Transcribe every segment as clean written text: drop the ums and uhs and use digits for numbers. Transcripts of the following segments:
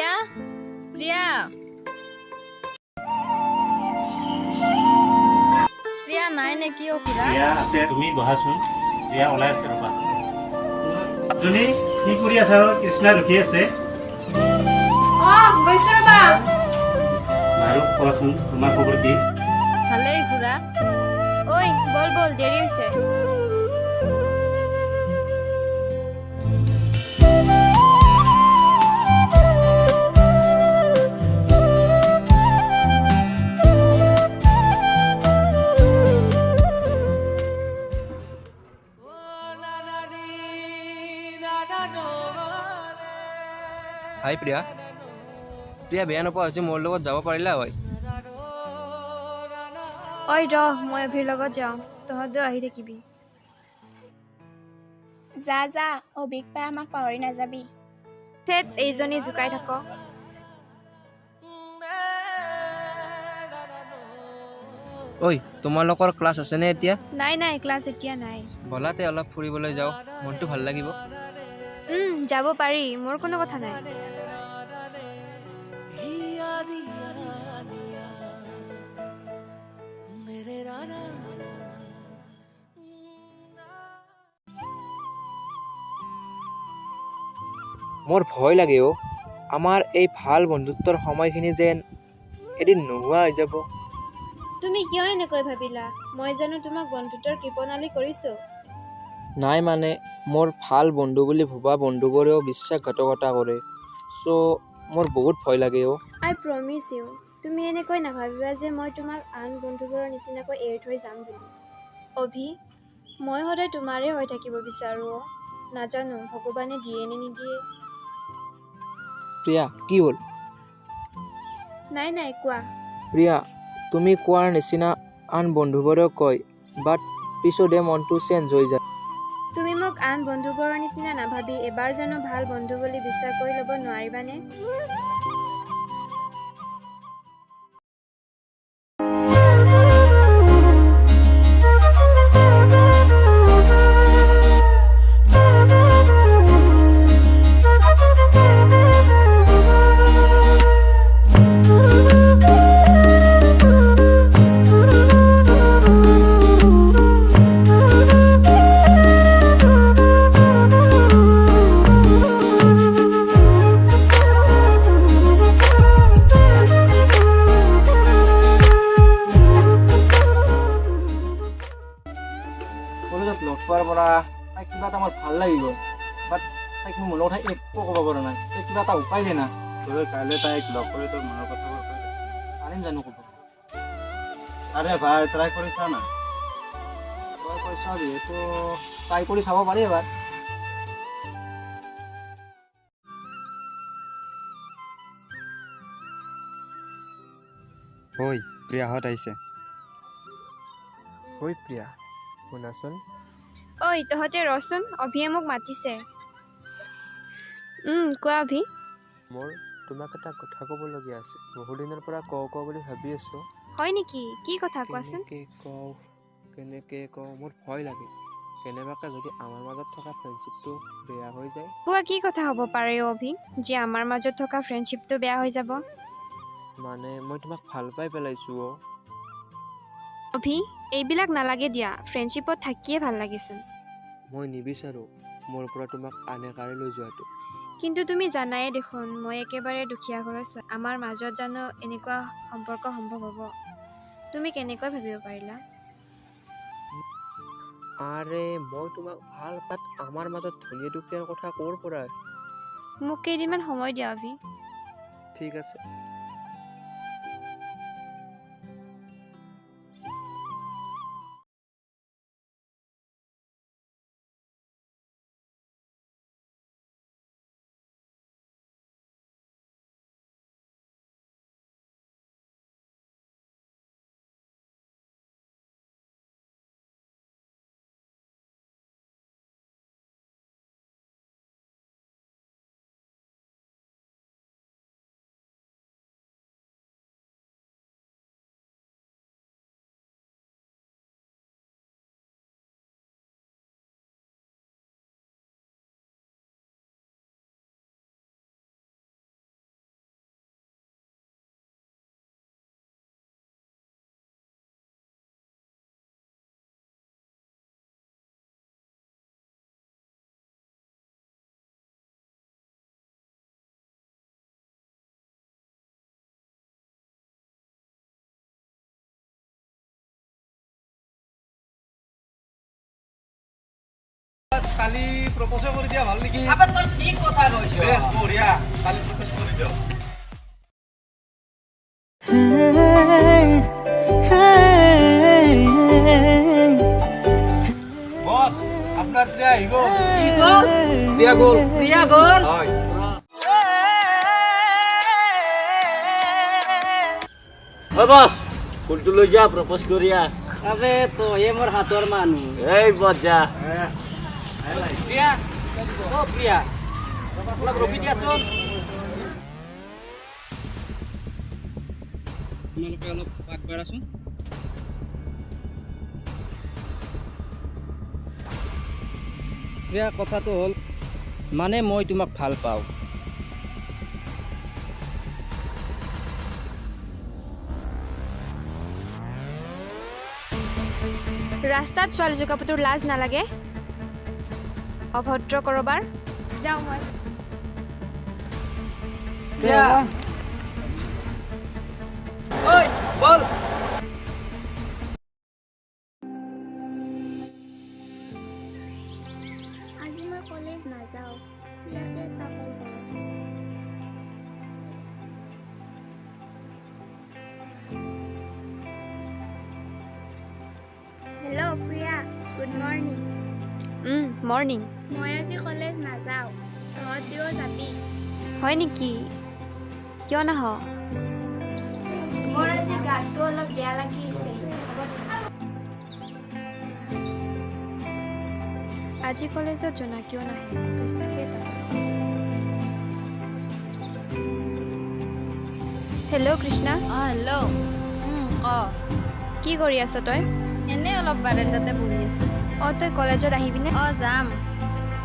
প্ৰিয়া প্ৰিয়া প্ৰিয়া নাই নেকি অ খুৰা প্ৰিয়া আছে তুমি বহাচোন প্ৰিয়া ওলাই আছে ৰবা জুনি কি কৰি আছা কৃষ্ণা ৰখি আছে গৈছো ৰবা বাৰু কোৱাচোন তোমাৰ খবৰ কি ভালেই খুৰা ঐ বল বল দেৰি হৈছে হাই প্ৰিয়া প্ৰিয়া বেয়া নোপোৱা হৈছে মোৰ লগত যাব পাৰিলা হয় ঐ ৰ মই অভিৰ লগত যাওঁ তহঁতেও আহি থাকিবি যা যা অভিক পাই আমাক পাহৰি নাযাবি ঠেত এইজনী জোকাই থাক ঐ তোমালোকৰ ক্লাছ আছেনে এতিয়া নাই নাই ক্লাছ এতিয়া নাই বলাতে অলপ ফুৰিবলৈ যাওঁ মনটো ভাল লাগিব যাব পাৰি মোৰ কোনো কথা নাই মোৰ ভয় লাগে অ আমাৰ এই ভাল বন্ধুত্বৰ সময়খিনি যেন এদিন নোহোৱা হৈ যাব তুমি কিয় এনেকৈ ভাবিলা মই জানো তোমাক বন্ধুত্বৰ কৃপণালী কৰিছো নাই মানে মোৰ ভাল বন্ধু বুলি ভবা বন্ধুবোৰেও বিশ্বাসঘাতকতা কৰে চ' মোৰ বহুত ভয় লাগে অ আই প্ৰমিছ ইউ তুমি এনেকৈ নাভাবিবা যে মই তোমাক আন বন্ধুবোৰৰ নিচিনাকৈ এৰি থৈ যাম বুলি অভি মই সদায় তোমাৰে হৈ থাকিব বিচাৰোঁ নাজানো ভগৱানে দিয়ে নে নিদিয়ে প্ৰিয়া কি হ'ল নাই নাই কোৱা প্ৰিয়া তুমি কোৱাৰ নিচিনা আন বন্ধুবোৰেও কয় বাট পিছতে মনটো চেঞ্জ হৈ যায় তুমি মোক আন বন্ধুবোৰৰ নিচিনা নাভাবি এবাৰ জানো ভাল বন্ধু বুলি বিশ্বাস কৰি ল'ব নোৱাৰিবানে লগ পোৱাৰ পৰা তাইক কিবা এটা মোৰ ভাল লাগি গ'ল বাট তাইক মোৰ মনৰ কথা একো ক'ব পৰা নাই তাইক কিবা এটা উপায় দে না তই কাইলৈ তাইক লগ কৰি তোৰ মনৰ কথাবোৰ কৈ দে পাৰিম জানো ক'ব আৰে ভাই ট্ৰাই কৰি চা না তই কৈছা যিহেতু ট্ৰাই কৰি চাব পাৰি এবাৰ ঐ প্ৰিয়াহঁত আহিছে ঐ প্ৰিয়া শুনাচোন ঐ তহঁতে ৰচোন অভিয়ে মোক মাতিছে কোৱা অভি মোৰ তোমাক এটা কথা ক'বলগীয়া আছে বহুদিনৰ পৰা কওঁ বুলি ভাবি আছোঁ হয় নেকি কি কথা কোৱাচোন কেনেকে কওঁ মোৰ ভয় লাগে কেনেবাকৈ যদি আমাৰ মাজত থকা ফ্ৰেণ্ডশ্বিপটো বেয়া হৈ যায় কোৱা কি কথা হ'ব পাৰে অভি যে আমাৰ মাজত থকা ফ্ৰেণ্ডশ্বিপটো বেয়া হৈ যাব মানে মই তোমাক ভাল পাই পেলাইছোঁ অভি এইবিলাক নালাগে দিয়া ফ্ৰেণ্ডশ্বিপত থাকিয়ে ভাল লাগিচোন মই নিবিচাৰোঁ মোৰ পৰা তোমাক আনে কাঢ়ি লৈ যোৱাটো কিন্তু তুমি জানাই দেখোন মই একেবাৰে দুখীয়া ঘৰৰ ছোৱালী আমাৰ মাজত জানো এনেকুৱা সম্পৰ্ক সম্ভৱ হ'ব তুমি কেনেকৈ ভাবিব পাৰিলা আৰে মই তোমাক ভাল পাত আমাৰ মাজত ধনী দুখীয়াৰ কথা ক'ৰ পৰা মোক কেইদিনমান সময় দিয়া অভি ঠিক আছে কালি প্ৰপ'জ কৰি দিয়া ভাল নেকি আবে তই ঠিক কথা কৈছ বঢ়িয়া কালি প্ৰপ'জ কৰি দিও বস আপনাৰ প্ৰিয়া হিগো প্ৰিয়া গল হয় ও বস ফুলটো লৈ যা প্ৰপ'জ কৰিয়া আবে তো এ মোৰ হাতৰ মানুহ এই বজা প্ৰিয়া ও প্ৰিয়া অলপ ৰখি দিয়াচোন তোমালোকে অলপ আগবাঢ়াচোন প্ৰিয়া কথাটো হ'ল মানে মই তোমাক ভাল পাওঁ ৰাস্তাত ছোৱালী জোকাপটোৰ লাজ নালাগে অভদ্ৰ কৰবাৰ যাওঁ মই প্ৰিয়া ওই বল আজি মই কলেজ নাযাওঁ প্ৰিয়াকে এটা কল কৰোঁ hello' Priya good morning morning মই আজি কলেজ নাযাওঁ তহঁত দিও যাবি হয় নেকি কিয় নাহ মোৰ আজি গাটো অলপ বেয়া লাগি আছে আজি কলেজত জনা কিয় নাহে কৃষ্ণাকে হেল্ল' কৃষ্ণা হেল্ল' ক কি কৰি আছ তই এনেই অলপ বাৰাণ্ডাতে বহি আছোঁ তই কলেজত আহিবিনে যাম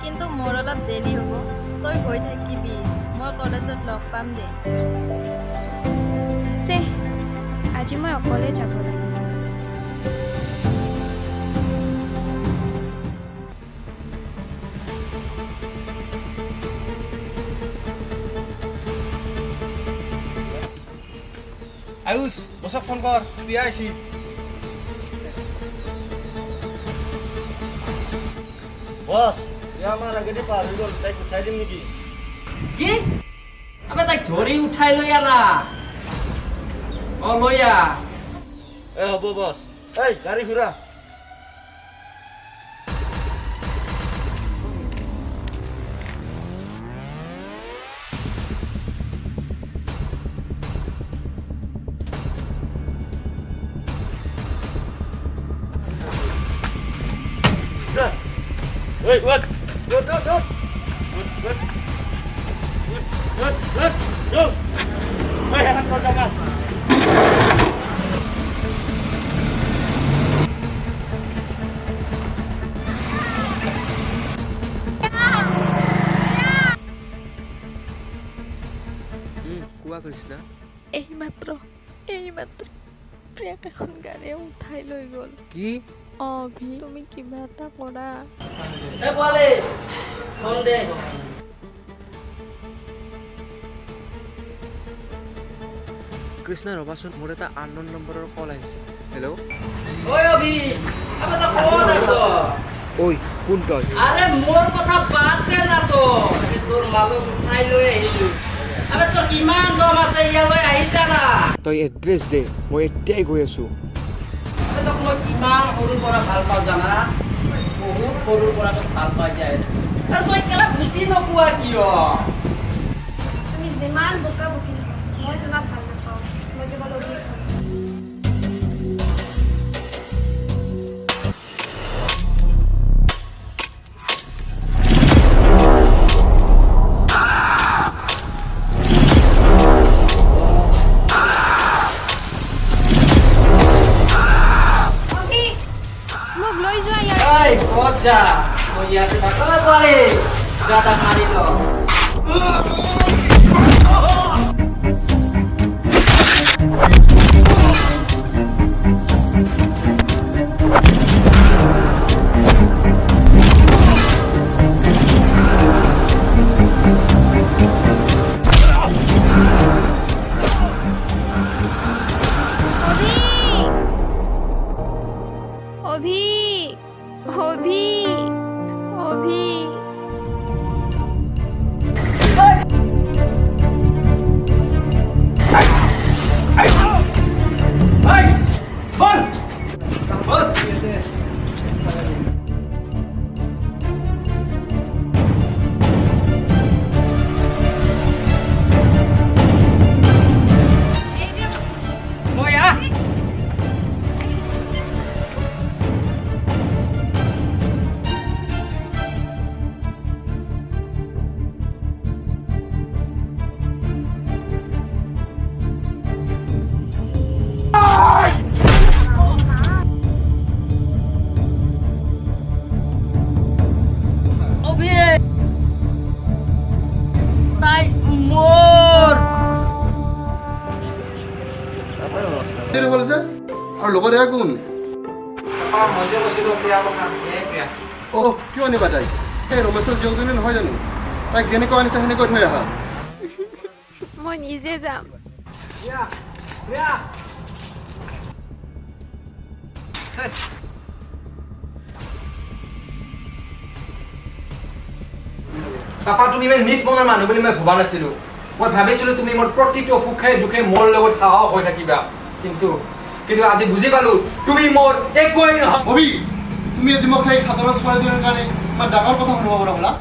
কিন্তু মোৰ অলপ দেৰি হ'ব তই গৈ থাকিবি মই কলেজত লগ পাম দে চে আজি মই অকলে যাব লাগিব আয়ুষ বসক ফোন কর প্রিয়া আইছি বস প্ৰিয়া আমাৰ আগেদি পাৰ হৈ গ'ল তাইক উঠাই দিম নেকি কি আবে তাইক ধৰি উঠাই লৈ আনা লৈ আ হ'ব বস এই গাড়ী ঘূৰা Wait, what? Good. Go. Hey, hand on down. কোৱা কৃষ্ণা এইমাত্ৰ প্ৰিয়াক এখন গাড়ীয়ে উঠাই লৈ গ'ল কি ভি তুমি কিবা এটা কৰা এ পোৱালি ফোন দে কৃষ্ণা ৰবাচোন মোৰ এটা আননোন নম্বৰৰ কল আহিছে হেল্ল' ঐ অভি আবে তই ক'ত আছ ঐ কোন তই আরে মোর কথা বাদ দে না তো তোর মালক উঠাই লৈ আহিলো আবে তোর কিমান দম আছে ইয়ালৈ আহি যা না তই এড্ৰেছ দে মই এতিয়াই গৈ আছোঁ আবে তোক মই কিমান সৰুৰ পৰা ভাল পাওঁ জানা বহুত সৰুৰ পৰা তোক ভাল পাই যায় আৰু তই কেলা বুজি নোপোৱা কিয় তুমি যিমান বোকা বকি মই তোমাক ভাল নাপাওঁ মই কেৱল অভিক যা মই ইয়াতে থাকো বলে যাতা মাৰি লো অভি আৰু লগতে কোন মই যে কৈছিলোঁ প্ৰিয়া কথা প্ৰিয়া কিয় আনিবা তাইক সেই ৰমেশৰ জীয়কজনী নহয় জানো তাইক যেনেকৈ আনিছা সেনেকৈ থৈ আহা মই নিজে যাম পাপা তুমি ইমান নিজ মনৰ মানুহ বুলি মই ভবা নাছিলোঁ মই ভাবিছিলোঁ তুমি মোৰ প্ৰতিটো সুখে দুখে মোৰ লগত সাহস হৈ থাকিবা কিন্তু আজি বুজি পালোঁ তুমি মোৰ একোৱেই নহয় তুমি আজি মোক সেই সাধাৰণ ছোৱালীজনীৰ কাৰণে ইমান ডাঙৰ কথা শুনিব পৰা হ'লা